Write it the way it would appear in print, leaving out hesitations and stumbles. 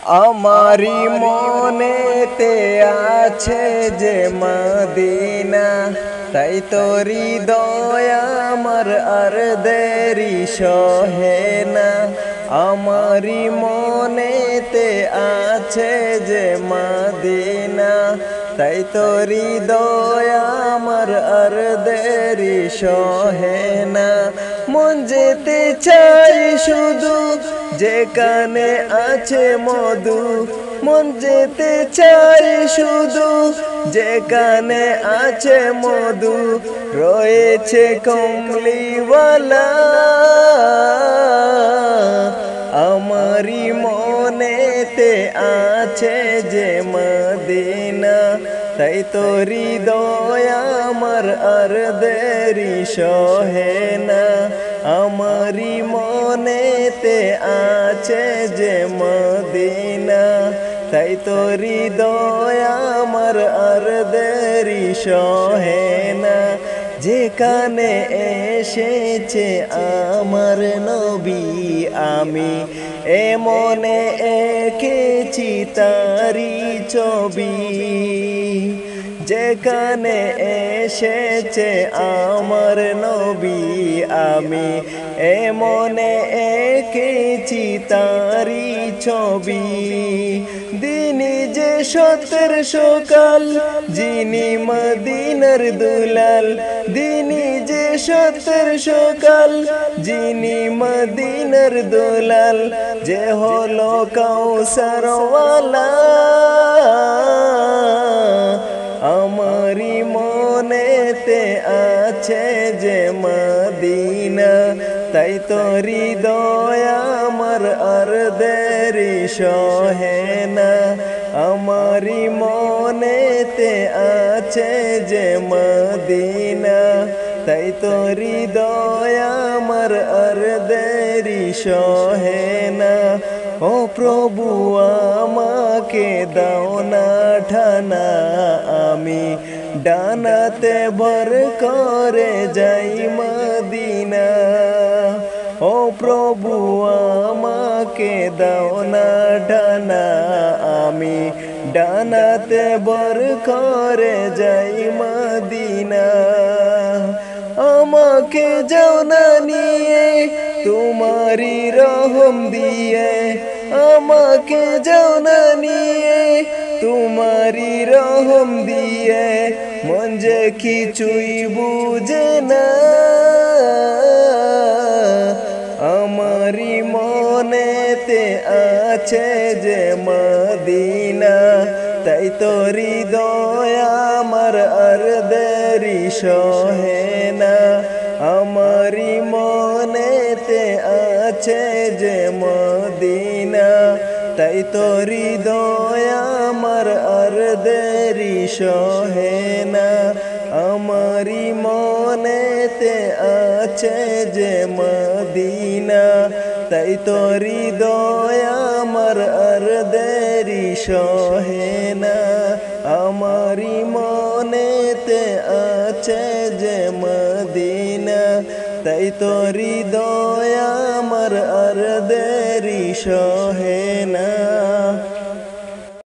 আমারি মনেতে আছে যে মদিনা, তাই তোরি দয়া আমার আর দেরি সহে না। আমারি মনেতে আছে যে মদিনা, তাই তোরি দয়া আমার আর দেরি সহে না। মন যেতে চাই শুধু যেখানে আছে মধু, মন যেতে চাই শুধু যেখানে আছে মধু, রয়েছে কমলিওয়ালা। আমারি মনেতে আছে যে মদিনা, তাই তোরি দয়া আমার আর দেরি সহে না। আমারি মনেতে আছে যে মদিনা, তাই তোরি দয়া আমার আর দেরি সহে না। যেখানে এসেছে আমার নবী, আমি মনে এঁকেছি তারি ছবি। যেখানে এসেছে আমার নবী, আমি মনে এঁকেছি তারি ছবি। দিনই যে সত্যের সকাল, যিনি মদিনার দুলাল, দিনই যে সত্যের সকাল, যিনি মদিনার দুলাল, যে হলো কাউসারওয়ালা। আমারি মনেতে আছে যে মদিনা, তাই তোরি দয়া আমার আর দেরি সহে না। আমারি মনেতে আছে যে মদিনা, তাই তোরি দয়া আমার আর দেরি সহে না। ও প্রভু আমাকে দাও না ঠানা, আমি ডানাতে ভর করে যাই মদিনা। ও প্রভু আমাকে দাও না ডানা, আমি ডানাতে ভর করে যাই মদিনা। আমাকে যাও না নিয়ে তোমারি রহম দিয়ে, আমাকে যাও না নিয়ে তোমারি রহম দিয়ে, মন যে কিছুই বুঝে না। আমারি মনেতে আছে যে মদিনা, তাই তোরি দয়া আমার আর দেরি সহে না। আমারি মনেতে আছে যে মদিনা, তাই তোরি দয়া আমার আর দেরি সহে না। আমারি মনেতে আছে যে মদিনা, তাই তোরি দয়া আমার আর দেরি সহে না। আমারি মনেতে আছে যে মদিনা, তাই তোরি দয়া আমার আর দেরি সহে